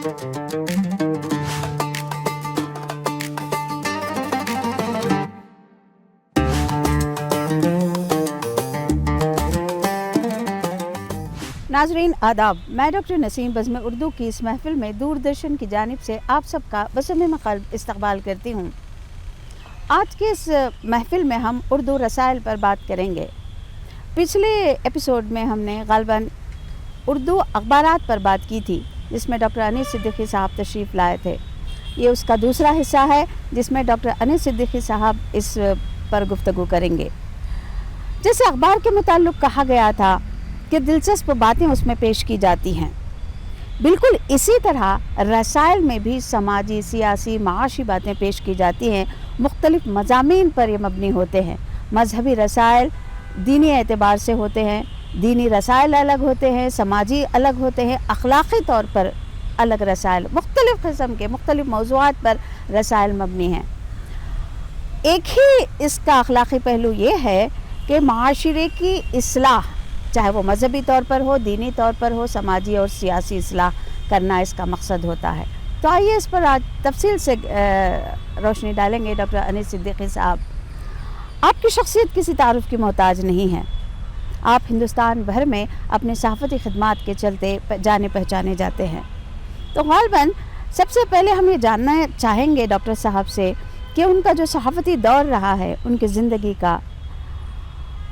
नाज़रीन आदाब, मैं डॉक्टर नसीम बज़्म उर्दू की इस महफ़िल में दूरदर्शन की जानिब से आप सबका बसमीम क़ल्ब इस्तक़बाल करती हूँ। आज के इस महफ़िल में हम उर्दू रसायल पर बात करेंगे। पिछले एपिसोड में हमने ग़ालिबन उर्दू अखबारात पर बात की थी, जिसमें डॉक्टर अनीस सिद्दीकी साहब तशरीफ़ लाए थे। ये उसका दूसरा हिस्सा है, जिसमें डॉक्टर अनीस सिद्दीकी साहब इस पर गुफ्तगू करेंगे। जैसे अखबार के मुताल्लिक़ कहा गया था कि दिलचस्प बातें उसमें पेश की जाती हैं, बिल्कुल इसी तरह रसायल में भी समाजी, सियासी, माशी बातें पेश की जाती हैं। मुख्तलिफ़ मज़ामीन पर ये मबनी होते हैं। मजहबी रसायल दीनी एतबार से होते हैं, दीनी रसायल अलग होते हैं, समाजी अलग होते हैं, अखलाक़ी तौर पर अलग रसायल, मुख्तलिफ़ किस्म के मुख्तलिफ़ मौज़ूआत पर रसायल मबनी हैं। एक ही इसका अखलाक़ी पहलू ये है कि माशरे की इस्लाह, चाहे वो मजहबी तौर पर हो, दीनी तौर पर हो, समाजी और सियासी इस्लाह करना इसका मकसद होता है। तो आइए इस पर आज तफसील से रोशनी डालेंगे। डॉक्टर अनीस सिद्दीकी साहब, आपकी शख्सियत किसी तारुफ की मोहताज नहीं है। आप हिंदुस्तान भर में अपनी सहाफ़ती खिदमात के चलते जाने पहचाने जाते हैं। तो ग़ालिबन सबसे पहले हम ये जानना चाहेंगे डॉक्टर साहब से कि उनका जो सहाफ़ती दौर रहा है, उनकी ज़िंदगी का,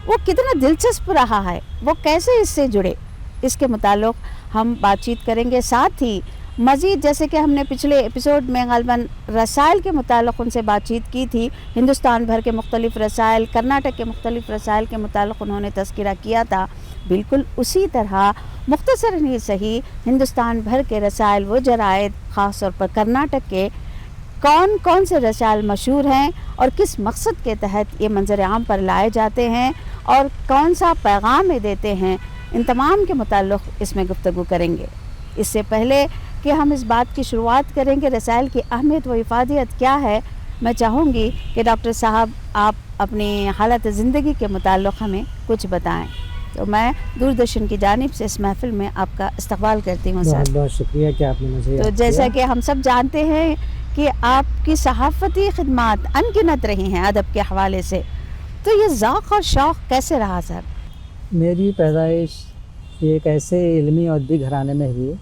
वो कितना दिलचस्प रहा है, वो कैसे इससे जुड़े, इसके मुताल्लिक़ हम बातचीत करेंगे। साथ ही मज़ीद, जैसे कि हमने पिछले एपिसोड में ग़ालिबन रसायल के मुताल्लिक़ उनसे बातचीत की थी, हिंदुस्तान भर के मुख्तलिफ़ रसायल, कर्नाटक के मुख्तलिफ़ रसायल के मुताल्लिक़ उन्होंने तज़किरा किया था। बिल्कुल उसी तरह मुख्तसरन ही सही हिंदुस्तान भर के रसायल, वो जराइद, ख़ास तौर पर कर्नाटक के कौन कौन से रसायल मशहूर हैं और किस मकसद के तहत ये मंजर आम पर लाए जाते हैं और कौन सा पैगाम ये देते हैं, इन तमाम के मुताल्लिक़ इसमें गुफ्तगू करेंगे। इससे पहले कि हम इस बात की शुरुआत करें कि रसायल की अहमियत व इफ़ादियत क्या है, मैं चाहूँगी कि डॉक्टर साहब आप अपनी हालत ज़िंदगी के मुताल्लिक़ हमें कुछ बताएँ। तो मैं दूरदर्शन की जानिब से इस महफ़िल में आपका इस्तक़बाल करती हूँ। बहुत बहुत शुक्रिया कि आपने मुझे तो जैसा कि हम सब जानते हैं कि आपकी सहाफ़ती खिदमात अनगिनत रही हैं अदब के हवाले से, तो ये ज़ौक़ और शौक़ कैसे रहा सर? मेरी पैदाइश एक ऐसे इल्मी और अदबी घराने में हुई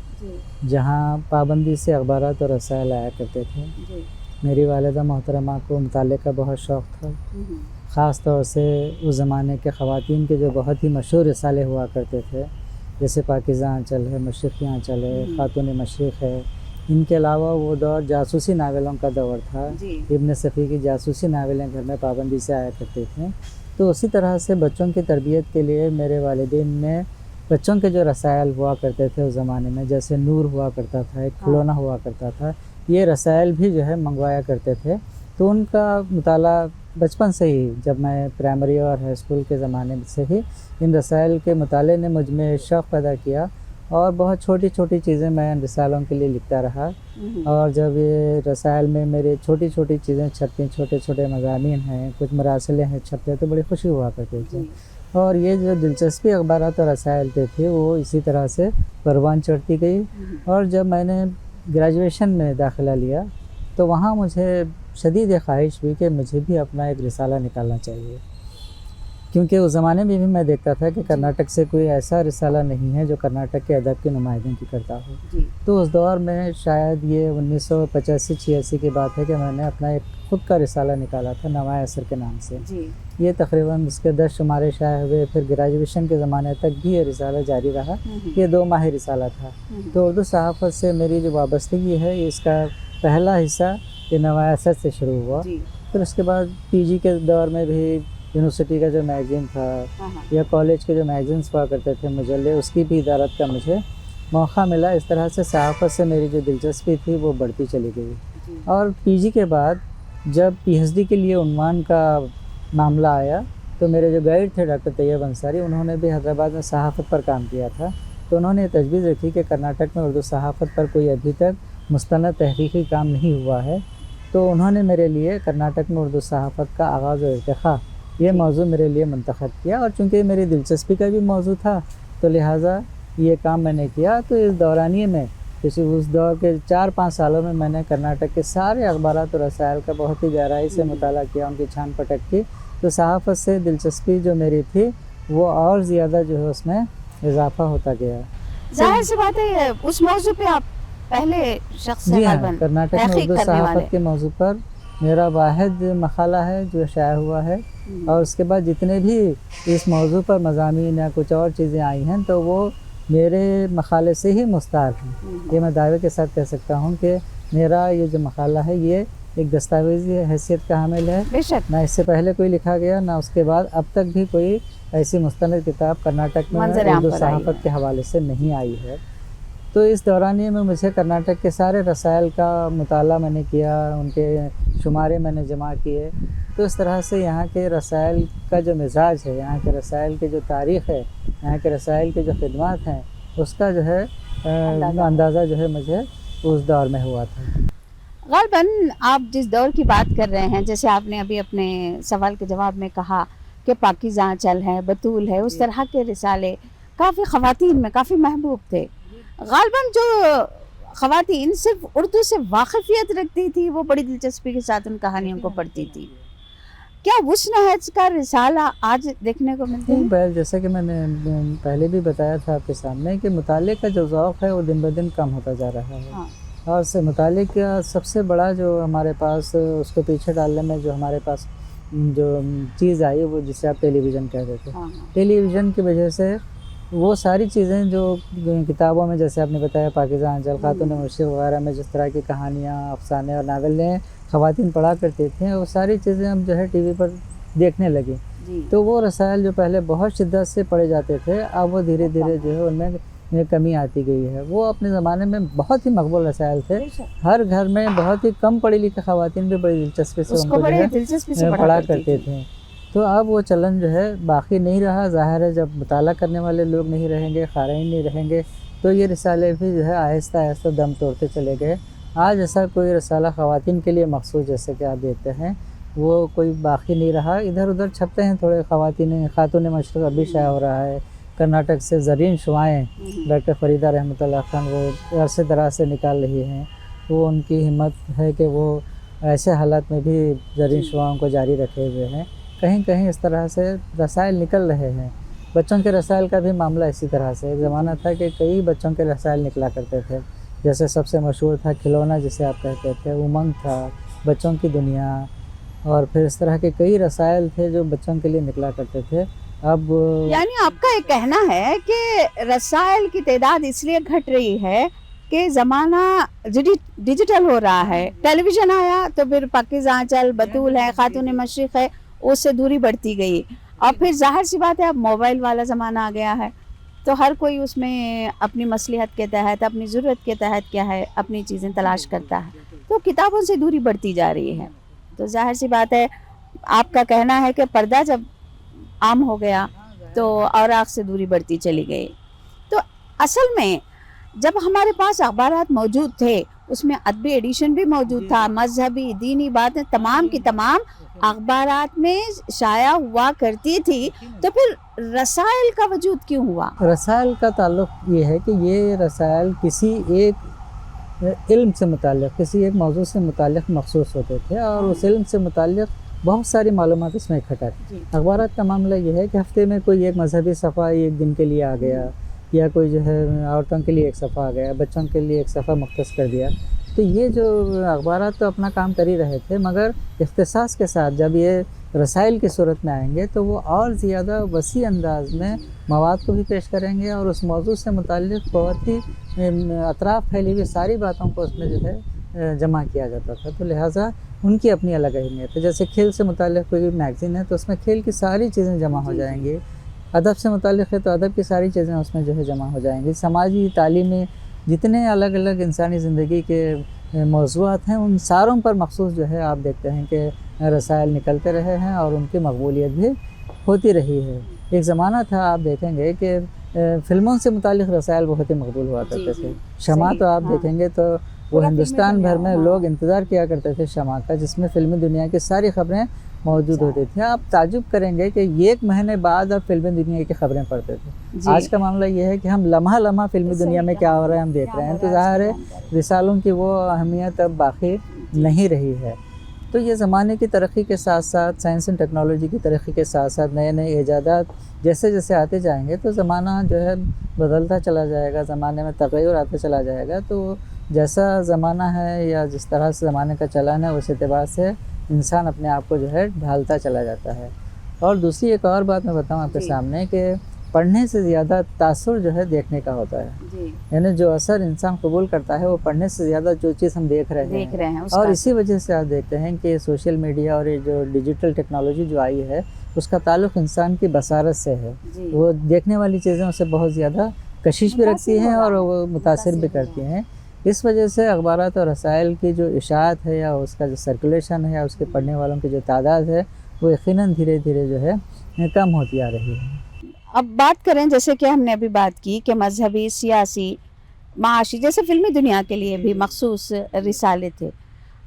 जहाँ पाबंदी से अखबारात और रसायल आया करते थे। मेरी वालिदा मोहतरमा को मुताले का बहुत शौक़ था, ख़ास तौर से उस ज़माने के ख़वातीन के जो बहुत ही मशहूर रिसाले हुआ करते थे, जैसे पाकिज़ा आंचल है, मशरिक़ी आंचल है, ख़ातून मशरिक़ है। इनके अलावा वो दौर जासूसी नावलों का दौर था। इब्न सफ़ी की जासूसी नावलें घर में पाबंदी से आया करते थे। तो उसी तरह से बच्चों की तरबियत के लिए मेरे वालिदैन ने बच्चों के जो रसायल हुआ करते थे उस ज़माने में, जैसे नूर हुआ करता था, एक खिलौना हुआ करता था, ये रसायल भी जो है मंगवाया करते थे। तो उनका मुताला बचपन से ही, जब मैं प्राइमरी और हाई स्कूल के ज़माने से ही इन रसायल के मुताले ने मुझ में शौक़ पैदा किया और बहुत छोटी छोटी चीज़ें मैं इन रसालों के लिए लिखता रहा। और जब ये रसायल में मेरे छोटी छोटी चीज़ें छपती, छोटे छोटे मज़ामीन हैं, कुछ मरासिलें हैं छपते, तो बड़ी खुशी हुआ करती थी। और ये जो दिलचस्पी अखबारात और रसायल पे थी वो इसी तरह से परवान चढ़ती गई। और जब मैंने ग्रेजुएशन में दाखिला लिया तो वहाँ मुझे शदीद ख्वाहिश हुई कि मुझे भी अपना एक रिसाला निकालना चाहिए, क्योंकि उस ज़माने में भी मैं देखता था कि कर्नाटक से कोई ऐसा रिसाला नहीं है जो कर्नाटक के अदब की नुमाइंदगी करता हो। तो उस दौर में शायद ये 1985-86 की बात है कि मैंने अपना एक ख़ुद का रिसाला निकाला था, नवाए असर के नाम से। ये तकरीबन उसके 10 शुमारे शाये हुए। फिर ग्रेजुएशन के ज़माने तक भी ये रिसाला जारी रहा। ये 2 माही रिसाला था। तो उर्दू सहाफ़त से मेरी जो वाबस्तगी है, इसका पहला हिस्सा ये नवाए असर से शुरू हुआ। फिर उसके बाद पीजी के दौर में भी यूनिवर्सिटी का जो मैगज़ीन था या कॉलेज के जो मैगज़ीन्स हुआ करते थे, मुजल्ले, उसकी भी इदारत का मुझे मौका मिला। इस तरह से सहाफ़त से मेरी जो दिलचस्पी थी वो बढ़ती चली गई। और पीजी के बाद जब पीएचडी के लिए उन्वान का मामला आया तो मेरे जो गाइड थे डॉक्टर तैयब अंसारी, उन्होंने भी हैदराबाद में सहाफ़त पर काम किया था। तो उन्होंने तजवीज़ रखी कि कर्नाटक में उर्दू सहाफ़त पर कोई अभी तक मुस्तनद तहक़ीक़ी काम नहीं हुआ है। तो उन्होंने मेरे लिए कर्नाटक में उर्दू सहाफ़त का आगाज़ और इर्तिक़ा, ये मौजू मेरे लिए मंतखब किया। और चूँकि मेरी दिलचस्पी का भी मौजू था तो लिहाजा ये काम मैंने किया। तो इस दौरानिए में پچھلے اس دور کے 4-5 سالوں میں میں نے کرناٹک کے سارے اخبارات اور رسائل کا بہت ہی گہرائی سے مطالعہ کیا، ان کی چھان پٹک کی، تو صحافت سے دلچسپی جو میری تھی وہ اور زیادہ جو ہے اس میں اضافہ ہوتا گیا۔ ظاہر سی بات ہے اس موضوع پہ آپ پہلے شخص جی ہاں، غالباً کرناٹک میں تحقیق اردو کرنے والے۔ صحافت کے موضوع پر میرا واحد مقالہ ہے جو شائع ہوا ہے، اور اس کے بعد جتنے بھی اس موضوع پر مضامین یا کچھ اور چیزیں آئی ہیں تو وہ میرے مقالے سے ہی مستعار ہیں۔ یہ میں دعوے کے ساتھ کہہ سکتا ہوں کہ میرا یہ جو مقالہ ہے یہ ایک دستاویزی حیثیت کا حامل ہے، بے شک نہ اس سے پہلے کوئی لکھا گیا نہ اس کے بعد اب تک بھی کوئی ایسی مستند کتاب کرناٹک میں منظر عام اردو پر آئی ہے۔ صحافت کے حوالے سے نہیں آئی ہے۔ تو اس دورانیے میں مجھے کرناٹک کے سارے رسائل کا مطالعہ میں نے کیا، ان کے شمارے میں نے جمع کیے، تو اس طرح سے یہاں کے رسائل کا جو مزاج ہے، یہاں کے رسائل کی جو تاریخ ہے، یہاں کے رسائل کی جو خدمات ہیں، اس کا جو ہے اندازہ جو ہے مجھے اس دور میں ہوا تھا۔ غالباً آپ جس دور کی بات کر رہے ہیں، جیسے آپ نے ابھی اپنے سوال کے جواب میں کہا کہ پاکیزہ آنچل ہے، بطول ہے، اس طرح کے رسالے کافی خواتین میں کافی محبوب تھے۔ غالباً جو خواتین صرف اردو سے واقفیت رکھتی تھی وہ بڑی دلچسپی کے ساتھ ان کہانیوں کو پڑھتی تھی۔ کیا حسن حج کا رسالہ آج دیکھنے کو ملتے ہیں؟ جیسا کہ میں نے پہلے بھی بتایا تھا آپ کے سامنے کہ مطالعے کا جو ذوق ہے وہ دن بدن کم ہوتا جا رہا ہے، اور سے مطالعے کا سب سے بڑا جو ہمارے پاس اس کو پیچھے ڈالنے میں جو ہمارے پاس جو چیز آئی وہ جسے آپ ٹیلی ویژن کہتے تھے، ٹیلی ویژن کی وجہ سے وہ ساری چیزیں جو کتابوں میں جیسے آپ نے بتایا پاکیزہ آنچل، خاتون مشرق وغیرہ میں جس طرح کی کہانیاں، افسانے اور ناولیں خواتین پڑھا کرتی تھیں، وہ ساری چیزیں اب جو ہے ٹی وی پر دیکھنے لگیں، تو وہ رسائل جو پہلے بہت شدت سے پڑھے جاتے تھے اب وہ دھیرے دھیرے جو ہے ان میں کمی آتی گئی ہے۔ وہ اپنے زمانے میں بہت ہی مقبول رسائل تھے، ہر گھر میں بہت ہی کم پڑھی لکھی خواتین بھی بڑی دلچسپی سے ان کو جو ہے پڑھا کرتے تھے، تو اب وہ چلن جو ہے باقی نہیں رہا۔ ظاہر ہے جب مطالعہ کرنے والے لوگ نہیں رہیں گے، قارئین نہیں رہیں گے، تو یہ رسالے بھی جو ہے آہستہ آہستہ دم توڑتے چلے گئے۔ آج ایسا کوئی رسالہ خواتین کے لیے مخصوص جیسے کہ آپ دیکھتے ہیں وہ کوئی باقی نہیں رہا، ادھر ادھر چھپتے ہیں تھوڑے خاتون مشرق ابھی شائع ہو رہا ہے، کرناٹک سے زرین شعائیں ڈاکٹر فریدہ رحمۃ اللہ خان وہ عرصے دراز سے نکال رہی ہیں، وہ ان کی ہمت ہے کہ وہ ایسے حالات میں بھی زرین شعاؤں کو جاری رکھے ہوئے ہیں۔ کہیں کہیں اس طرح سے رسائل نکل رہے ہیں۔ بچوں کے رسائل کا بھی معاملہ اسی طرح سے، ایک زمانہ تھا کہ کئی بچوں کے رسائل نکلا کرتے تھے، جیسے سب سے مشہور تھا کھلونا جسے آپ کہتے تھے، امنگ تھا، بچوں کی دنیا، اور پھر اس طرح کے کئی رسائل تھے جو بچوں کے لیے نکلا کرتے تھے۔ اب یعنی آپ کا یہ کہنا ہے کہ رسائل کی تعداد اس لیے گھٹ رہی ہے کہ زمانہ ڈیجیٹل ہو رہا ہے، ٹیلی ویژن آیا تو پھر پاکیزہ آنچل، بطول ہے، خاتون مشرق ہے، اس سے دوری بڑھتی گئی، اور پھر ظاہر سی بات ہے اب موبائل والا زمانہ آ گیا ہے، تو ہر کوئی اس میں اپنی مصلحت کے تحت، اپنی ضرورت کے تحت کیا ہے اپنی چیزیں تلاش کرتا ہے، تو کتابوں سے دوری بڑھتی جا رہی ہے۔ تو ظاہر سی بات ہے آپ کا کہنا ہے کہ پردہ جب عام ہو گیا تو اوراق سے دوری بڑھتی چلی گئی۔ تو اصل میں جب ہمارے پاس اخبارات موجود تھے اس میں ادبی ایڈیشن بھی موجود تھا، مذہبی دینی باتیں تمام کی تمام اخبارات میں شائع ہوا کرتی تھی، تو پھر رسائل کا وجود کیوں ہوا؟ رسائل کا تعلق یہ ہے کہ یہ رسائل کسی ایک علم سے متعلق، کسی ایک موضوع سے متعلق مخصوص ہوتے تھے، اور اس علم سے متعلق بہت ساری معلومات اس میں اکٹھا تھی۔ اخبارات کا معاملہ یہ ہے کہ ہفتے میں کوئی ایک مذہبی صفحہ ایک دن کے لیے آ گیا، یا کوئی جو ہے عورتوں کے لیے ایک صفحہ آ گیا، بچوں کے لیے ایک صفحہ مختص کر دیا، تو یہ جو اخبارات تو اپنا کام کر ہی رہے تھے، مگر اختصاص کے ساتھ جب یہ رسائل کی صورت میں آئیں گے تو وہ اور زیادہ وسیع انداز میں مواد کو بھی پیش کریں گے، اور اس موضوع سے متعلق بہت ہی اطراف پھیلی ہوئی ساری باتوں کو اس میں جو ہے جمع کیا جاتا تھا، تو لہٰذا ان کی اپنی الگ اہمیت ہے۔ جیسے کھیل سے متعلق کوئی میگزین ہے تو اس میں کھیل کی ساری چیزیں جمع ہو جائیں گی، ادب سے متعلق ہے تو ادب کی ساری چیزیں اس میں جو ہے جمع ہو جائیں گی، سماجی تعلیمی جتنے الگ الگ انسانی زندگی کے موضوعات ہیں ان ساروں پر مخصوص جو ہے آپ دیکھتے ہیں کہ رسائل نکلتے رہے ہیں، اور ان کی مقبولیت بھی ہوتی رہی ہے۔ ایک زمانہ تھا آپ دیکھیں گے کہ फिल्मों से मुतालिक रसायल बहुत ही मकबूल हुआ करते थे। शमा सही, तो आप हाँ। देखेंगे तो वो पूरा हिंदुस्तान फिल्मी भर दुनिया, में हाँ। लोग इंतज़ार किया करते थे शमा का, जिसमें फिल्मी दुनिया की सारी खबरें मौजूद होती थी। आप ताजुब करेंगे कि ये 1 महीने बाद आप फिल्मी दुनिया की खबरें पढ़ते थे। जी। आज का मामला ये है कि हम लम्हा लम्हा फिल्मी सही दुनिया में कहा, क्या हो रहा है हम देख क्या रहे हैं। हो तो रहा है ज़ाहिर है उसकी जानकारी। रिसालों की वो अहमियत अब बाकी नहीं रही है। तो ये ज़माने की तरक्की के साथ साथ, साइंस एंड टेक्नोलॉजी की तरक्की के साथ साथ नए नए ईजादात जैसे जैसे आते जाएंगे तो ज़माना जो है बदलता चला जाएगा, ज़माने में तग़य्युर आता चला जाएगा। तो जैसा ज़माना है या जिस तरह से ज़माने का चलन है उस एतबार से इंसान अपने आप को जो है ढालता चला जाता है। और दूसरी एक और बात मैं बताऊं आपके जी। सामने कि पढ़ने से ज़्यादा तासुर जो है देखने का होता है। जी, यानी जो असर इंसान कबूल करता है वो पढ़ने से ज़्यादा जो चीज़ हम देख रहे हैं। उसका और इसी वजह से आप देखते हैं कि सोशल मीडिया और ये जो डिजिटल टेक्नोलॉजी जो आई है उसका ताल्लुक़ इंसान की बसारत से है। जी। वो देखने वाली चीज़ें उसे बहुत ज़्यादा कशिश भी रखती मुतासिर हैं हो और रहा वो है, मुतासिर भी मुतासिर हो करती हैं। इस वजह से अखबारात और रसायल की जो इशाअत है या उसका जो सर्कुलेशन है या उसके पढ़ने वालों की जो तादाद है वो यकीनन धीरे धीरे जो है कम होती आ रही है। अब बात करें, जैसे कि हमने अभी बात की कि मजहबी, सियासी, माशी जैसे फिल्मी दुनिया के लिए भी मखसूस रिसाले थे।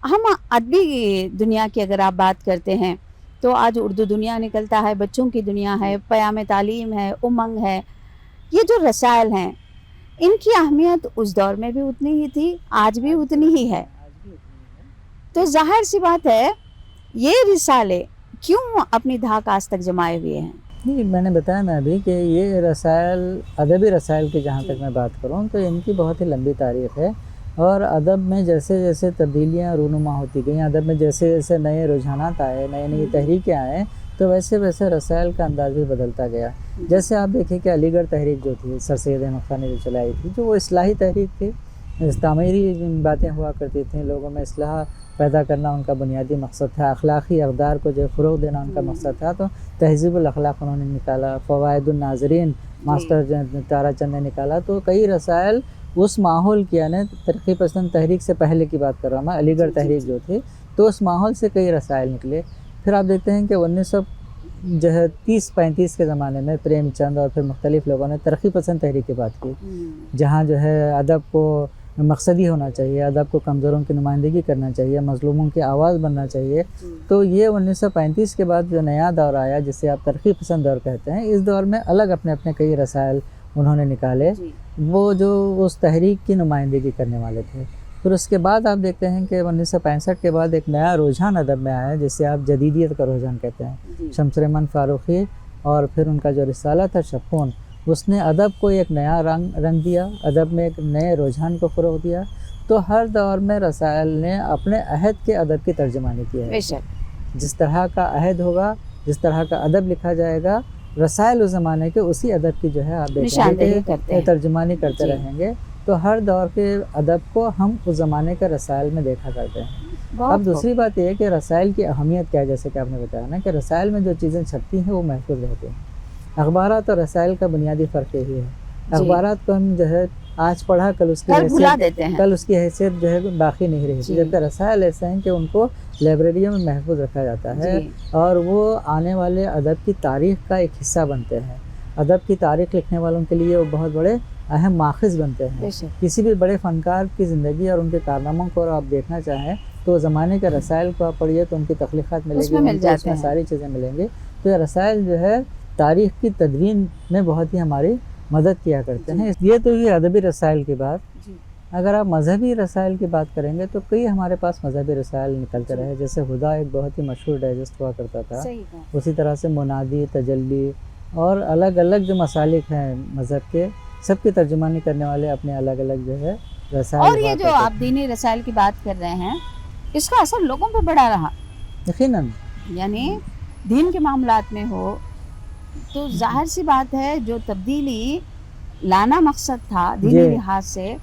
हम अदबी दुनिया की अगर आप बात करते हैं तो आज उर्दू दुनिया निकलता है, बच्चों की दुनिया है, क़याम तालीम है, उमंग है। ये जो रसायल हैं इनकी अहमियत उस दौर में भी उतनी ही थी, आज भी उतनी ही है। तो जाहिर सी बात है ये रिसाले क्यों अपनी धाक आज तक जमाए हुए हैं? नहीं, मैंने बताया ना अभी कि ये रसायल, अदबी रसायल की जहाँ तक मैं बात करूँ तो इनकी बहुत ही लंबी तारीख़ है। और अदब में जैसे जैसे तब्दीलियाँ रूनुमा होती गईं, अदब में जैसे जैसे नए रुझानात आए, नई नई तहरीकें आए, तो वैसे वैसे रसायल का अंदाज़ भी बदलता गया। जैसे आप देखिए कि अलीगढ़ तहरीक जो थी सर सैयद अहमद ख़ान ने जो चलाई थी, जो वो इस्लाही तहरीक थी, तामीरी बातें हुआ करती थी, लोगों में इस्लाह पैदा करना उनका बुनियादी मकसद था, अखलाक़ी अक़दार को जो फ़रोग़ देना उनका मकसद था। तो तहज़ीबुल अख़लाक़ उन्होंने निकाला, फ़वाइदुन नाज़रीन मास्टर ताराचंद ने निकाला। तो कई रसायल उस माहौल की, यानी तरक्की पसंद तहरीक से पहले की बात कर रहा हूँ मैं, अलीगढ़ तहरीक जो थी, तो उस माहौल से कई रसायल निकले। फिर आप देखते हैं कि 1930-35 के ज़माने में प्रेमचंद और फिर मुख्तलिफ़ लोगों ने तरक्की पसंद तहरीक की बात की, जहाँ जो है अदब को मकसदी होना चाहिए, अदब को कमज़ोरों की नुमाइंदगी करना चाहिए, मज़लूमों की आवाज़ बनना चाहिए। तो ये 1935 के बाद जो नया दौर आया जिसे आप तरक्की पसंद दौर कहते हैं, इस दौर में अलग अपने अपने कई रसायल उन्होंने निकाले, वो जो उस तहरीक की नुमाइंदगी करने वाले थे। फिर उसके बाद आप देखते हैं कि 1965 के बाद एक नया रुझान अदब में आया जिसे आप जदीदियत का रुझान कहते हैं। शमस-ए-रहमान फ़ारूक़ी और फिर उनका जो रिसाला था शफ़ून, उसने अदब को एक नया रंग दिया, अदब में एक नए रुझान को फ़रोग़ दिया। तो हर दौर में रसायल ने अपने अहद के अदब की तर्जुमानी की है। जिस तरह का अहद होगा, जिस तरह का अदब लिखा जाएगा, रसायल उस ज़माने के उसी अदब की जो है आप देखेंगे कि तर्जुमानी करते रहेंगे। तो हर दौर के अदब को हम उस ज़माने के रसायल में देखा करते हैं। अब दूसरी बात यह है कि रसायल की अहमियत क्या है, जैसे कि आपने बताया ना कि रसायल में जो चीज़ें छपती हैं वो महफूज रहती हैं। अखबारात और रसायल का बुनियादी फ़र्क यही है, अखबारात को हम जो है आज पढ़ा कल उसकी हैसियत जो है बाकी नहीं रही, जबकि रसायल ऐसे हैं कि उनको लाइब्रेरियों में महफूज रखा जाता है और वो आने वाले अदब की तारीख़ का एक हिस्सा बनते हैं। अदब की तारीख़ लिखने वालों के लिए वो बहुत बड़े अहम माखज़ बनते हैं। किसी भी बड़े फ़नकार की ज़िंदगी और उनके कारनामों को आप देखना चाहें तो ज़माने के रसायल को आप पढ़िए तो उनकी तख़लीक़ात मिलेगी, उसमें सारी चीज़ें मिलेंगी। तो ये रसायल जो है तारीख़ की तदवीन में बहुत ही हमारी मदद किया करते हैं। ये तो ये अदबी रसायल की बात। अगर आप मजहबी रसायल की बात करेंगे तो कई हमारे पास मजहबी रसायल निकलते रहे, जैसे हुदा एक बहुत ही मशहूर डाइजेस्ट हुआ करता था, उसी तरह से मुनादी, तजल्ली और अलग अलग जो मसालिक हैं मज़हब के, सबकी तर्जुमानी करने वाले अपने अलग अलग जो है रसायल। और ये जो आप दीनी रसायल की बात कर रहे हैं, इसका असर लोगों पे बड़ा रहा यकीनन। यानी दीन के मामलात में हो तो जाहिर सी बात है जो तब्दीली लाना मकसद था दीनी लिहाज से,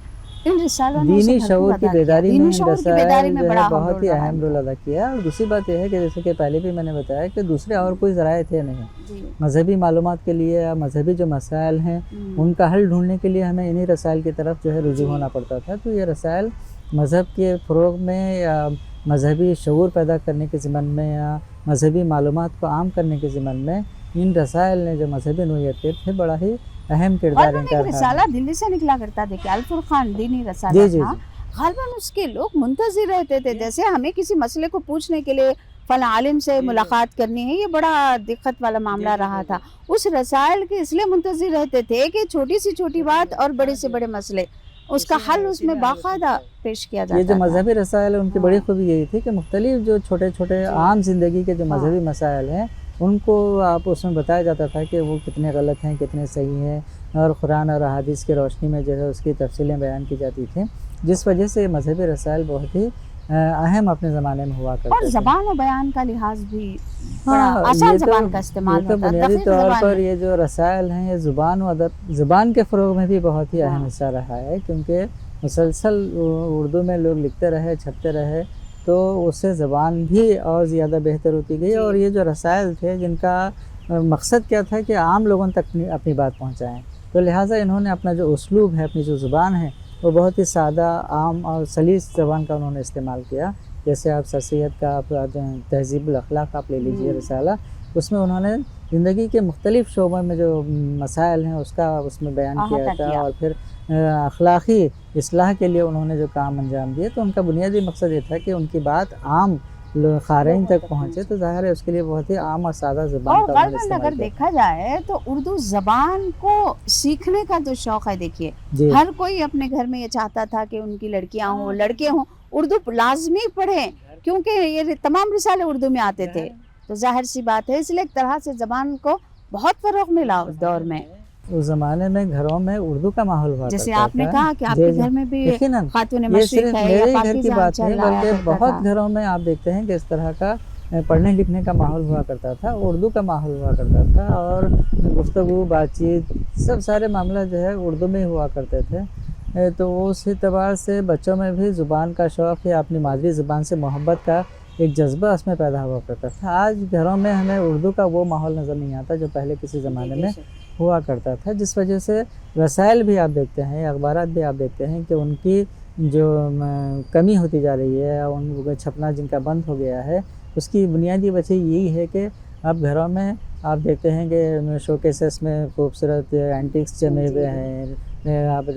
इन रिसालों ने दीनी शऊर की बेदारी में बड़ा बहुत ही अहम रोल अदा किया। और दूसरी बात यह है कि जैसे कि पहले भी मैंने बताया कि दूसरे और कोई ज़राए थे नहीं मजहबी मालूमात के लिए या मजहबी जो मसाइल हैं उनका हल ढूंढने के लिए हमें इन्हीं रसायल की तरफ जो है रुजू होना पड़ता था। तो ये रसायल मज़हब के फ़रोग़ में या मजहबी शऊर पैदा करने के ज़िम्मन में या मजहबी मालूमात को आम करने के ज़िम्मन में ان رسائل نے جو مذہبی نوعیت کے تھے بڑا ہی اہم کردار ان کا ایک رہا رسالہ دلی سے نکلا کرتا، دیکھیے الفرقان دینی جی رسالہ جی تھا، غالباً اس کے لوگ منتظر رہتے تھے، جیسے ہمیں کسی مسئلے کو پوچھنے کے لیے فلاں عالم سے ملاقات کرنی ہے، یہ بڑا دقت والا معاملہ رہا تھا، اس رسائل کے اس لیے منتظر رہتے تھے کہ چھوٹی سے چھوٹی بات اور بڑے سے بڑے مسئلے اس کا حل اس میں باقاعدہ پیش کیا یہ جاتا جو تھا۔ مذہبی رسائل ہیں ان کی بڑی خوبی یہی تھی کہ مختلف جو چھوٹے چھوٹے عام زندگی کے جو مذہبی مسائل ہیں ان کو آپ اس میں بتایا جاتا تھا کہ وہ کتنے غلط ہیں کتنے صحیح ہیں، اور قرآن اور احادیث کی روشنی میں جو ہے اس کی تفصیلیں بیان کی جاتی تھیں، جس وجہ سے یہ مذہبی رسائل بہت ہی اہم اپنے زمانے میں ہوا کرتے اور تھے۔ زبان و بیان کا لحاظ بھی بڑا آسان زبان کا استعمال یہ تو ہوتا، بنیادی دقیق طور زبان پر میں۔ یہ جو رسائل ہیں یہ زبان و ادب زبان کے فروغ میں بھی بہت ہی اہم حصہ رہا ہے، کیونکہ مسلسل اردو میں لوگ لکھتے رہے چھپتے رہے تو اس سے زبان بھی اور زیادہ بہتر ہوتی گئی، اور یہ جو رسائل تھے جن کا مقصد کیا تھا کہ عام لوگوں تک اپنی بات پہنچائیں، تو لہٰذا انہوں نے اپنا جو اسلوب ہے اپنی جو زبان ہے وہ بہت ہی سادہ عام اور سلیس زبان کا انہوں نے استعمال کیا۔ جیسے آپ سر سید کا تہذیب الاخلاق آپ لے لیجیے رسالہ، اس میں انہوں نے زندگی کے مختلف شعبوں میں جو مسائل ہیں اس کا اس میں بیان کیا تھا، اور پھر اخلاقی اصلاح کے لیے انہوں نے جو کام انجام دیے، تو ان کا بنیادی مقصد یہ تھا کہ ان کی بات عام قارئین تک پہنچے، تو ظاہر ہے اس کے لیے بہت ہی عام اور سادہ زبان اور کا انہوں نے غالباً استعمال اگر کیا۔ دیکھا جائے تو اردو زبان کو سیکھنے کا جو شوق ہے، دیکھیے جی ہر کوئی اپنے گھر میں یہ چاہتا تھا کہ ان کی لڑکیاں ہوں لڑکے ہوں اردو لازمی پڑھیں، کیونکہ یہ تمام رسالے اردو میں آتے تھے، تو ظاہر سی بات ہے اس لیے ایک طرح سے زبان کو بہت فروغ ملا اس دور میں۔ اس زمانے میں گھروں میں اردو کا ماحول ہوا کرتا تھا، جیسے آپ نے کہا کہ آپ کے گھر میں بھی یقیناً خاتون یہ مشرق صرف ہے یا میرے ہی گھر کی پاکیزہ بات نہیں چل آیا بلکہ کرتا بہت تھا۔ گھروں میں آپ دیکھتے ہیں کہ اس طرح کا پڑھنے لکھنے کا ماحول ہوا کرتا تھا، اردو کا ماحول ہوا کرتا تھا، اور گفتگو بات چیت سب سارے معاملہ جو ہے اردو میں ہی ہوا کرتے تھے، تو اس اعتبار سے بچوں میں بھی زبان کا شوق یا اپنی مادری زبان سے محبت کا ایک جذبہ اس میں پیدا ہوا کرتا تھا۔ آج گھروں میں ہمیں اردو کا وہ ماحول نظر نہیں آتا جو پہلے کسی زمانے میں ہوا کرتا تھا، جس وجہ سے رسائل بھی آپ دیکھتے ہیں، اخبارات بھی آپ دیکھتے ہیں کہ ان کی جو کمی ہوتی جا رہی ہے، ان کو چھپنا جن کا بند ہو گیا ہے، اس کی بنیادی وجہ یہی ہے کہ اب گھروں میں آپ دیکھتے ہیں کہ شو کیسز میں خوبصورت اینٹکس جمے ہوئے ہیں، آپ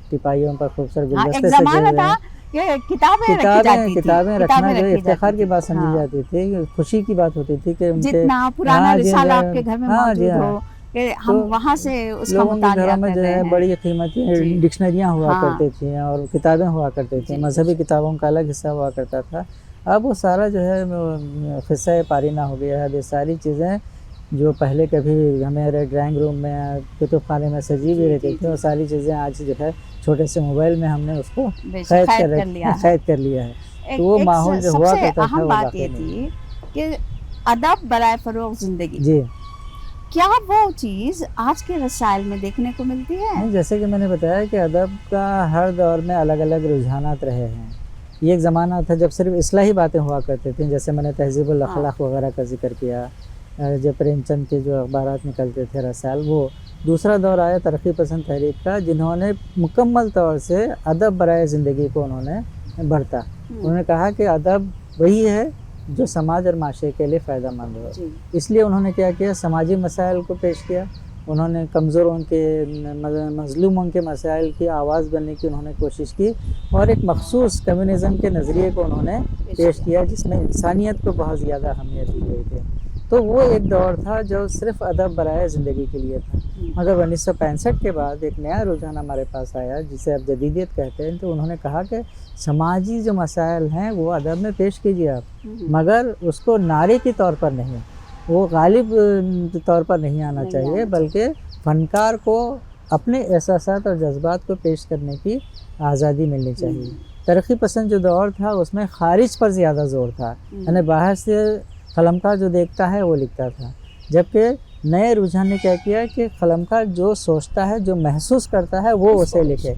ٹپائیوں پر خوبصورت گلدستے سجے ہوئے ہیں، کتابیں رکھنا جو افتخار کی بات سمجھی جاتی تھی، خوشی کی بات ہوتی تھی کہ جتنا پرانا رسالہ آپ کے گھر میں موجود ہو کہ ہم وہاں سے اس کا لوگوں کے مطالعہ گھروں میں کر جو رہے ہے ہیں۔ بڑی قیمتی ڈکشنریاں ہوا کرتی تھیں اور کتابیں ہوا کرتی تھیں، مذہبی کتابوں کا الگ حصہ ہوا کرتا تھا۔ اب وہ سارا جو ہے قصہ پارینہ ہو گیا ہے، یہ ساری چیزیں جو پہلے کبھی ہمارے ڈرائنگ روم میں کتب خانے میں سجی بھی رہتی تھی، وہ ساری چیزیں آج جو ہے چھوٹے سے موبائل میں ہم نے اس کو قید کر لیا ہے، تو وہ ماحول جو ہوا کرتا تھا اہم وہ بات یہ تھی کہ ادب برائے فروغ زندگی، جی کیا وہ چیز آج کے رسائل میں دیکھنے کو ملتی ہے؟ جیسے کہ میں نے بتایا کہ ادب کا ہر دور میں الگ الگ رجحانات رہے ہیں۔ یہ ایک زمانہ تھا جب صرف اصلاحی باتیں ہوا کرتی تھیں، جیسے میں نے تہذیب الاخلاق وغیرہ کا ذکر کیا، جب پریم چند کے جو اخبارات نکلتے تھے رسائل، وہ دوسرا دور آیا ترقی پسند تحریک کا، جنہوں نے مکمل طور سے ادب برائے زندگی کو انہوں نے بڑھتا، انہوں نے کہا کہ ادب وہی ہے جو سماج اور معاشرے کے لیے فائدہ مند ہو، اس لیے انہوں نے کیا سماجی مسائل کو پیش کیا، انہوں نے کمزوروں کے مظلوموں کے مسائل کی آواز بننے کی انہوں نے کوشش کی، اور ایک مخصوص کمیونزم کے نظریے کو انہوں نے پیش کیا جس میں انسانیت کو بہت زیادہ اہمیت دی گئی تھی۔ تو وہ ایک دور تھا جو صرف ادب برائے زندگی کے لیے تھا، مگر 1965 کے بعد ایک نیا رجحان ہمارے پاس آیا جسے اب جدیدیت کہتے ہیں، تو انہوں نے کہا کہ سماجی جو مسائل ہیں وہ ادب میں پیش کیجیے آپ، مگر اس کو نعرے کے طور پر نہیں، وہ غالب طور پر نہیں آنا چاہیے، بلکہ فنکار کو اپنے احساسات اور جذبات کو پیش کرنے کی آزادی ملنی چاہیے۔ ترقی پسند جو دور تھا اس میں خارج پر زیادہ زور تھا، یعنی باہر سے قلمکار جو دیکھتا ہے وہ لکھتا تھا، جبکہ نئے رجحان نے کیا کیا کہ قلمکار جو سوچتا ہے جو محسوس کرتا ہے وہ اسے لکھے،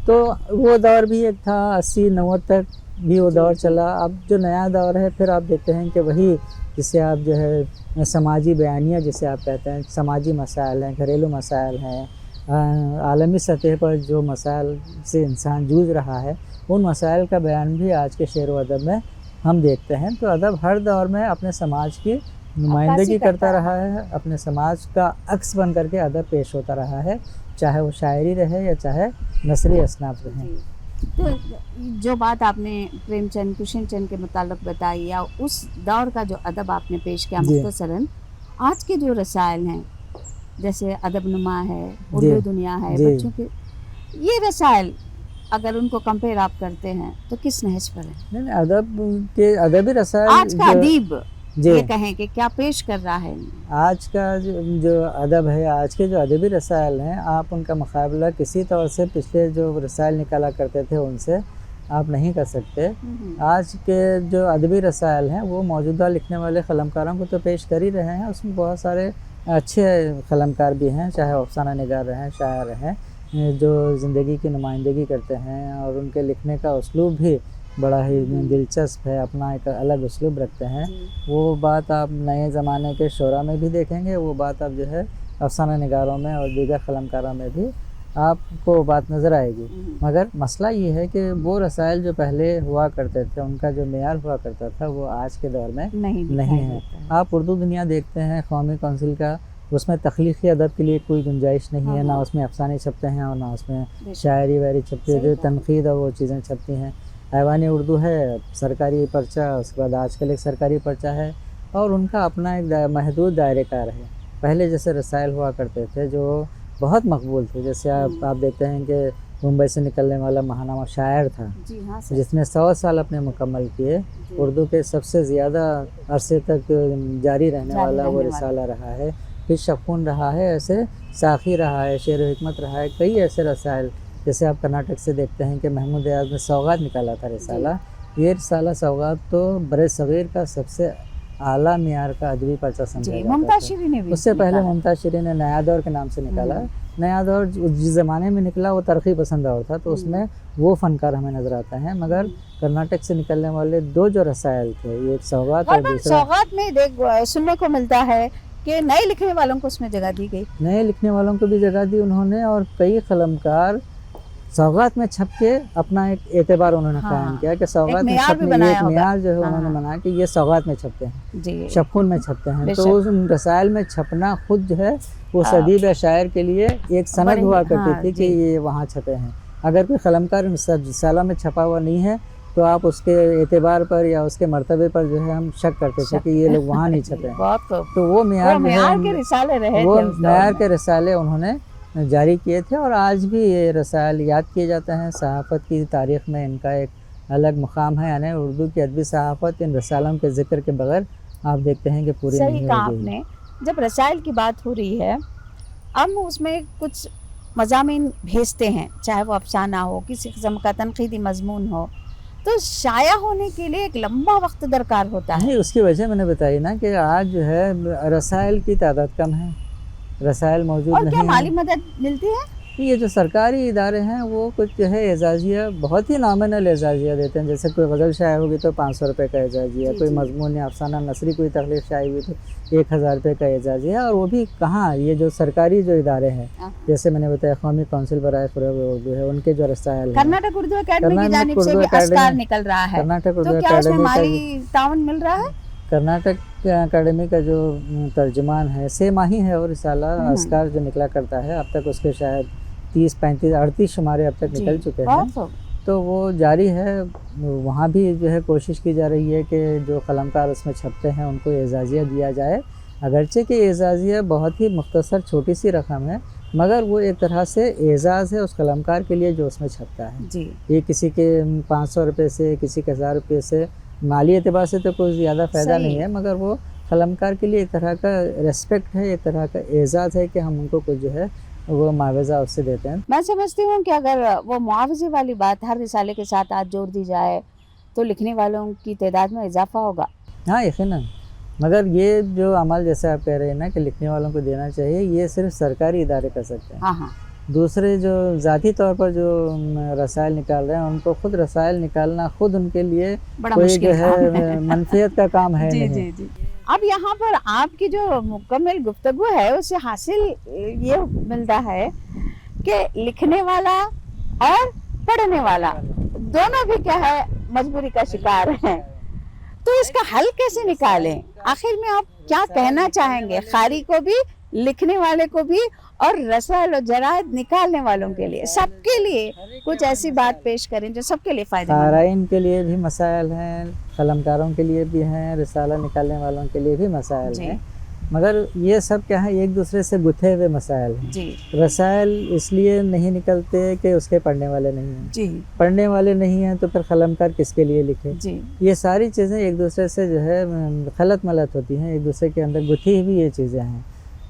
تو وہ دور بھی ایک تھا، 80-90 تک بھی وہ دور چلا۔ اب جو نیا دور ہے پھر آپ دیکھتے ہیں کہ وہی جسے آپ جو ہے سماجی بیانیہ جسے آپ کہتے ہیں، سماجی مسائل ہیں، گھریلو مسائل ہیں، عالمی سطح پر جو مسائل سے انسان جوجھ رہا ہے ان مسائل کا بیان بھی آج کے شعر و ادب میں ہم دیکھتے ہیں۔ تو ادب ہر دور میں اپنے سماج کی नुमाइंदगी करता रहा है, अपने समाज का अक्स बन करके अदब पेश होता रहा है, चाहे वो शायरी रहे या चाहे नसरी असनाफ रहे। तो जो बात आपने प्रेमचंद कृष्णचंद के मुताल्लिक बताई या उस दौर का जो अदब आपने पेश किया जी। मुख्तसरन, आज के जो रसायल हैं जैसे अदब नुमा है, उर्दू दुनिया है, जी। बच्चों के ये रसायल अगर उनको कंपेयर आप करते हैं तो किस नहज पर है? नहीं, अदब के अदबी रसायल आज का अदीब जी, ये कहें कि क्या पेश कर रहा है? आज का जो अदब है, आज के जो अदबी रसायल हैं, आप उनका मुकाबला किसी तौर से पिछले जो रसायल निकाला करते थे उनसे आप नहीं कर सकते। आज के जो अदबी रसायल हैं वो मौजूदा लिखने वाले क़लमकारों को तो पेश कर ही रहे हैं, उसमें बहुत सारे अच्छे क़लमकार भी हैं, चाहे अफसाना निगार रहें, शायर रहें, जो ज़िंदगी की नुमाइंदगी करते हैं और उनके लिखने का उसलूब भी बड़ा ही दिलचस्प है, अपना एक अलग उसलूब रखते हैं। वो बात आप नए ज़माने के शोरा में भी देखेंगे, वो बात आप जो है अफसाना निगारों में और दीगर क़लमकारों में भी आपको बात नज़र आएगी। मगर मसला ये है कि वो रसायल जो पहले हुआ करते थे, उनका जो मेयार हुआ करता था वो आज के दौर में नहीं है। आप उर्दू दुनिया देखते हैं, कौमी कौंसिल का, उसमें तख्लीक़ी अदब के लिए कोई गुंजाइश नहीं है, ना उसमें अफसाने छपते हैं और ना उसमें शायरी वायरी छपती है, जो तनक़ीद और वो चीज़ें छपती हैं। ऐवानी उर्दू है, सरकारी पर्चा, उसके बाद आजकल एक सरकारी पर्चा है और उनका अपना एक महदूद दायरे कार है। पहले जैसे रसायल हुआ करते थे जो बहुत मकबूल थे, जैसे आप देखते हैं कि मुंबई से निकलने वाला महानामा शायर था, जिसने 100 साल अपने मुकम्मल किए, उर्दू के सबसे ज़्यादा अरसे तक जारी रहने वाला वो रिसाला रहा है, फिर शफून रहा है, ऐसे साखी रहा है, शेर व हिकमत रहा है, कई ऐसे रसायल। जैसे आप कर्नाटक से देखते हैं कि महमूद एयाज ने सौगात निकाला था रिसाला, ये रिसाला सौगात तो बड़े सग़ीर का सबसे आला मियार का अदबी पर्चा समझा जाता था। उससे पहले मुमताज़ शीरी ने नया दौर के नाम से निकाला। नया दौर जिस ज़माने में निकला वो तरक्की पसंद दौर था, तो उसमें वो फ़नकार हमें नज़र आता है। मगर कर्नाटक से निकलने वाले दो जो रसायल थे, एक सौगात और दूसरा, सौगात में सुनने को मिलता है कि नए लिखने वालों को उसमें जगह दी गई, नए लिखने वालों को भी जगह दी उन्होंने, और कई क़लमकार सौगात में छप के अपना एक एतबार उन्होंने कायम किया कि सौगात में छपने, एक मियार जो है उन्होंने बनाया कि ये सौगात में छपते हैं, शफून में छपते हैं। तो उस रसायल में छपना खुद जो है वो अदीब या शायर के लिए एक सनद हुआ करती थी कि ये वहाँ छपे हैं। अगर कोई क़लमकार रिसाला में छपा हुआ नहीं है तो आप उसके एतबार पर या उसके मर्तबे पर जो है हम शक करते थे कि ये लोग वहाँ नहीं छपे हैं। तो वो मियार के रिसाले उन्होंने जारी किए थे और आज भी ये रसायल याद किए जाते हैं। सहाफ़त की तारीख़ में इनका एक अलग मुकाम है, यानी उर्दू की अदबी सहाफ़त इन रसालों के ज़िक्र के बगैर आप देखते हैं कि पूरी नहीं होगी। जब रसायल की बात हो रही है, हम उसमें कुछ मज़ामीन भेजते हैं, चाहे वो अफसाना हो, किसी किस्म का तनक़ीदी मज़मून हो, तो शाया होने के लिए एक लंबा वक्त दरकार होता है। नहीं, उसकी वजह मैंने बताई ना कि आज जो है रसायल की तादाद कम है, रसायल मौजूद नहीं है। क्या माली मदद मिलती है? ये जो सरकारी इदारे हैं वो कुछ जो है एजाज़िया, बहुत ही नॉमिनल एजाज़िया देते हैं। जैसे कोई गज़ल शाया होगी तो 500 रुपये का एजाज़िया, कोई मजमून या अफसाना नसरी कोई तख्लीक़ शाया हुई तो 1000 रुपये का एजाज़िया, और वो भी कहाँ, ये जो सरकारी जो इदारे हैं, जैसे मैंने बताया कौमी कौंसिल बराए फ़रोग़ उर्दू है, उनके जो रसायल हैं, कर्नाटक उर्दू अकेडमी की जानिब से भी अस्कार निकल रहा है, कर्नाटक उर्दू तो क्या उसमें माली ताउन मिल रहा है? कर्नाटक अकेडमी का जो तर्जुमान है सेमाही है और रिसाला अस्कार जो निकला करता है, अब तक उसके शायद 30, 35, 38 शुमारे अब तक निकल चुके हैं, तो वो जारी है। वहाँ भी जो है कोशिश की जा रही है कि जो क़लमकार उसमें छपते हैं उनको एजाज़िया दिया जाए, अगरचे कि एजाज़िया बहुत ही मुख्तसर छोटी सी रकम है, मगर वो एक तरह से एजाज़ है उस क़लमकार के लिए जो उसमें छपता है जी। ये किसी के 500 रुपये से, किसी के 1000 रुपये से, माली एतबार से तो कोई ज़्यादा फ़ायदा नहीं है, मगर वो क़लमकार के लिए एक तरह का रेस्पेक्ट है, एक तरह का एजाज़ है कि हम उनको कुछ जो है वो मुआवजा उससे देते हैं। मैं समझती हूँ कि अगर वो मुआवजे वाली बात हर रिसाले के साथ आज जोड़ दी जाए तो लिखने वालों की तादाद में इजाफा होगा। हाँ, यकीनन, मगर ये जो अमल जैसे आप कह रहे हैं ना कि लिखने वालों को देना चाहिए, ये सिर्फ सरकारी इदारे कर सकते हैं। हाँ। दूसरे जो ज़ाती तौर पर जो रसायल निकाल रहे हैं उनको खुद रसायल निकालना खुद उनके लिए कोई जो है मनफियत का काम है नहीं। जी। अब यहाँ पर आपकी जो मुकम्मल गुफ्तगू है उससे हासिल ये मिलता है कि लिखने वाला और पढ़ने वाला दोनों भी क्या है मजबूरी का शिकार हैं। تو اس کا حل کیسے نکالیں؟ آخر میں آپ کیا کہنا چاہیں گے قاری کو بھی، لکھنے والے کو بھی، اور رسائل و جرائد نکالنے والوں کے لیے، سب کے لیے کچھ ایسی بات پیش کریں جو سب کے لیے فائدہ مند ہو؟ قارئین کے لیے بھی مسائل ہیں، قلمکاروں کے لیے بھی ہیں، رسالہ نکالنے والوں کے لیے بھی مسائل ہیں، مگر یہ سب کیا ہے ایک دوسرے سے گتھے ہوئے مسائل ہیں۔ جی رسائل اس لیے نہیں نکلتے کہ اس کے پڑھنے والے نہیں ہیں، جی پڑھنے والے نہیں ہیں تو پھر قلمکار کس کے لیے لکھے؟ جی یہ ساری چیزیں ایک دوسرے سے جو ہے خلط ملط ہوتی ہیں، ایک دوسرے کے اندر گتھی ہوئی یہ چیزیں ہیں۔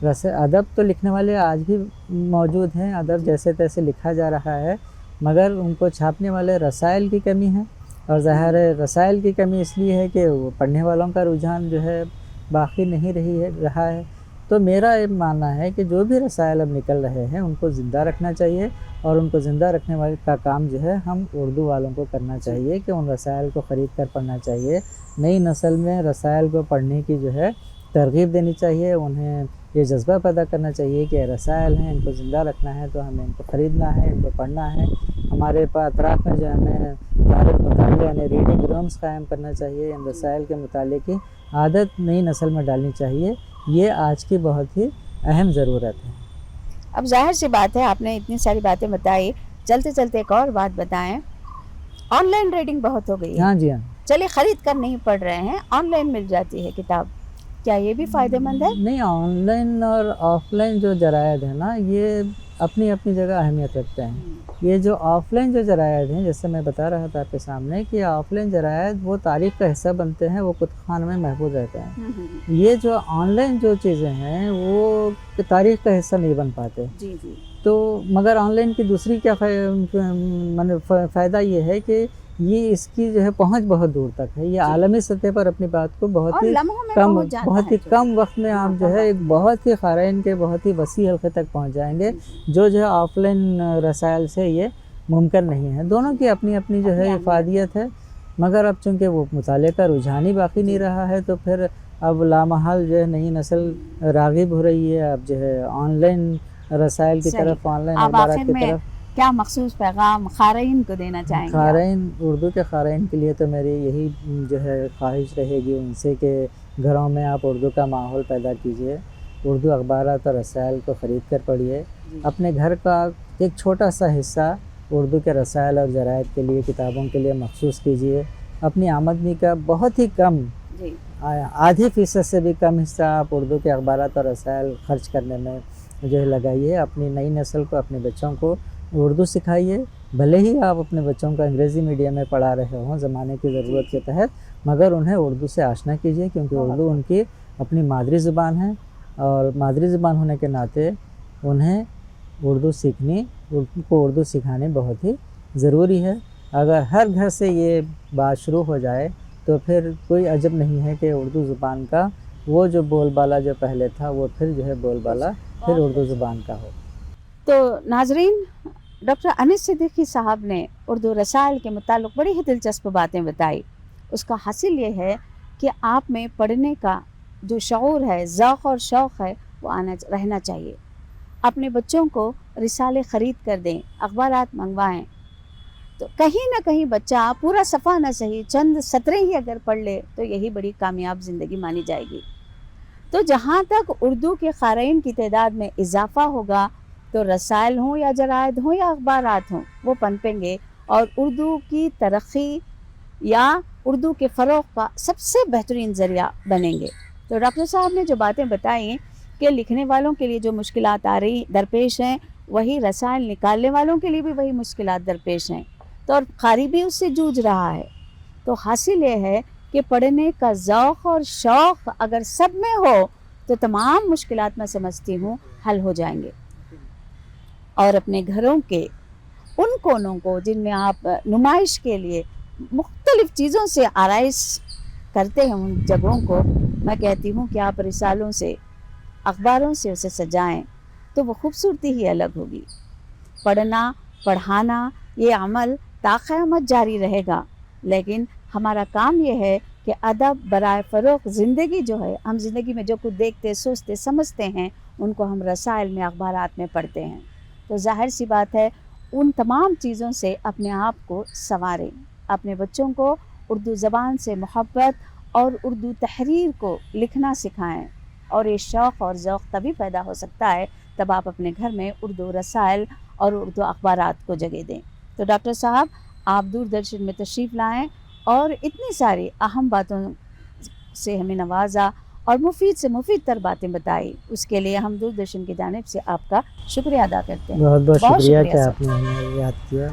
ویسے ادب تو لکھنے والے آج بھی موجود ہیں، ادب جیسے تیسے لکھا جا رہا ہے، مگر ان کو چھاپنے والے رسائل کی کمی ہے، اور ظاہر ہے رسائل کی کمی اس لیے ہے کہ وہ پڑھنے والوں کا رجحان جو ہے باقی نہیں رہا ہے۔ تو میرا یہ ماننا ہے کہ جو بھی رسائل اب نکل رہے ہیں ان کو زندہ رکھنا چاہیے، اور ان کو زندہ رکھنے والے کا کام جو ہے ہم اردو والوں کو کرنا چاہیے کہ ان رسائل کو خرید کر پڑھنا چاہیے۔ نئی نسل میں رسائل کو پڑھنے کی جو ہے ترغیب دینی چاہیے، انہیں یہ جذبہ پیدا کرنا چاہیے کہ رسائل ہیں، ان کو زندہ رکھنا ہے تو ہمیں ان کو خریدنا ہے، ان کو پڑھنا ہے۔ ہمارے اطراف میں جو ہمیں دار مطالعہ یعنی ریڈنگ رومز قائم کرنا چاہیے، ان رسائل کے مطالعے کی عادت نئی نسل میں ڈالنی چاہیے، یہ آج کی بہت ہی اہم ضرورت ہے۔ اب ظاہر سی بات ہے، آپ نے اتنی ساری باتیں بتائی، چلتے چلتے ایک اور بات بتائیں۔ آن لائن ریڈنگ بہت ہو گئی ہے، ہاں جی ہاں، چلے خرید کر نہیں پڑھ رہے ہیں، آن لائن مل جاتی ہے کتاب، کیا یہ بھی فائدہ مند ہے؟ نہیں، آن لائن اور آف لائن جو جرائد ہیں نا یہ اپنی اپنی جگہ اہمیت رکھتے ہیں۔ یہ جو آف لائن جو جرائد ہیں، جیسے میں بتا رہا تھا آپ کے سامنے کہ آف لائن جرائد وہ تاریخ کا حصہ بنتے ہیں، وہ کتب خانے میں محفوظ رہتے ہیں۔ یہ جو آن لائن جو چیزیں ہیں وہ تاریخ کا حصہ نہیں بن پاتے۔ جی جی تو مگر آن لائن کی دوسری کیا فائدہ یہ ہے کہ یہ اس کی جو ہے پہنچ بہت دور تک ہے، یہ عالمی سطح پر اپنی بات کو بہت ہی کم وقت میں آپ جو ہے ایک بہت ہی قارئین کے بہت ہی وسیع حلقے تک پہنچ جائیں گے، جو ہے آف لائن رسائل سے یہ ممکن نہیں ہے۔ دونوں کی اپنی اپنی جو ہے افادیت ہے، مگر اب چونکہ وہ مطالعے کا رجحان ہی باقی نہیں رہا ہے تو پھر اب لامحال جو ہے نئی نسل راغب ہو رہی ہے اب جو ہے آن لائن رسائل کی طرف، آن لائن اخبارات کی طرف۔ کیا مخصوص پیغام قارئین کو دینا چاہیں گے؟ قارئین، اردو کے قارئین کے لیے تو میری یہی جو ہے خواہش رہے گی ان سے کہ گھروں میں آپ اردو کا ماحول پیدا کیجیے، اردو اخبارات اور رسائل کو خرید کر پڑھیے، اپنے گھر کا ایک چھوٹا سا حصہ اردو کے رسائل اور جرائد کے لیے، کتابوں کے لیے مخصوص کیجیے، اپنی آمدنی کا بہت ہی کم، آدھی فیصد سے بھی کم حصہ آپ اردو کے اخبارات اور رسائل خرچ کرنے میں جو ہے لگائیے۔ اپنی نئی نسل کو، اپنے بچوں کو اردو سکھائیے، بھلے ہی آپ اپنے بچوں کو انگریزی میڈیم میں پڑھا رہے ہوں زمانے کی ضرورت کے تحت، مگر انہیں اردو سے آشنا کیجیے، کیونکہ اردو ان کی اپنی مادری زبان ہے، اور مادری زبان ہونے کے ناطے انہیں اردو سیکھنی، ان کو اردو سکھانی بہت ہی ضروری ہے۔ اگر ہر گھر سے یہ بات شروع ہو جائے تو پھر کوئی عجب نہیں ہے کہ اردو زبان کا وہ جو بول بالا جو پہلے تھا وہ پھر جو ہے بول بالا پھر اردو زبان کا ہو۔ تو ناظرین، ڈاکٹر انیس صدیقی صاحب نے اردو رسائل کے متعلق بڑی ہی دلچسپ باتیں بتائی۔ اس کا حاصل یہ ہے کہ آپ میں پڑھنے کا جو شعور ہے، ذوق اور شوق ہے، وہ رہنا چاہیے۔ اپنے بچوں کو رسالے خرید کر دیں، اخبارات منگوائیں، تو کہیں نہ کہیں بچہ پورا صفحہ نہ صحیح چند سطریں ہی اگر پڑھ لے تو یہی بڑی کامیاب زندگی مانی جائے گی۔ تو جہاں تک اردو کے قارئین کی تعداد میں اضافہ ہوگا تو رسائل ہوں یا جرائد ہوں یا اخبارات ہوں وہ پنپیں گے، اور اردو کی ترقی یا اردو کے فروغ کا سب سے بہترین ذریعہ بنیں گے۔ تو ڈاکٹر صاحب نے جو باتیں بتائیں کہ لکھنے والوں کے لیے جو مشکلات آ رہی درپیش ہیں، وہی رسائل نکالنے والوں کے لیے بھی وہی مشکلات درپیش ہیں، تو اور قاری بھی اس سے جوجھ رہا ہے۔ تو حاصل یہ ہے کہ پڑھنے کا ذوق اور شوق اگر سب میں ہو تو تمام مشکلات میں سمجھتی ہوں حل ہو جائیں گے، اور اپنے گھروں کے ان کونوں کو جن میں آپ نمائش کے لیے مختلف چیزوں سے آرائش کرتے ہیں، ان جگہوں کو میں کہتی ہوں کہ آپ رسالوں سے، اخباروں سے اسے سجائیں تو وہ خوبصورتی ہی الگ ہوگی۔ پڑھنا، پڑھانا یہ عمل تا قیامت جاری رہے گا، لیکن ہمارا کام یہ ہے کہ ادب برائے فروغ زندگی جو ہے، ہم زندگی میں جو کچھ دیکھتے، سوچتے، سمجھتے ہیں، ان کو ہم رسائل میں، اخبارات میں پڑھتے ہیں۔ تو ظاہر سی بات ہے ان تمام چیزوں سے اپنے آپ کو سنواریں، اپنے بچوں کو اردو زبان سے محبت और उर्दू तहरीर को लिखना सिखाएं। और ये शौक़ और ज़ौक़ तभी पैदा हो सकता है तब आप अपने घर में उर्दू रसायल और उर्दू अखबारात को जगह दें। तो डॉक्टर साहब, आप दूरदर्शन में तशरीफ़ लाएँ और इतनी सारी अहम बातों से हमें नवाजा और मुफीद से मुफीद तर बातें बताई, उसके लिए हम दूरदर्शन की जानिब से आपका शुक्रिया अदा करते हैं। बहुत बहुत बहुत शुक्रिया कि शुक्रिया सर। आपने हमें याद किया।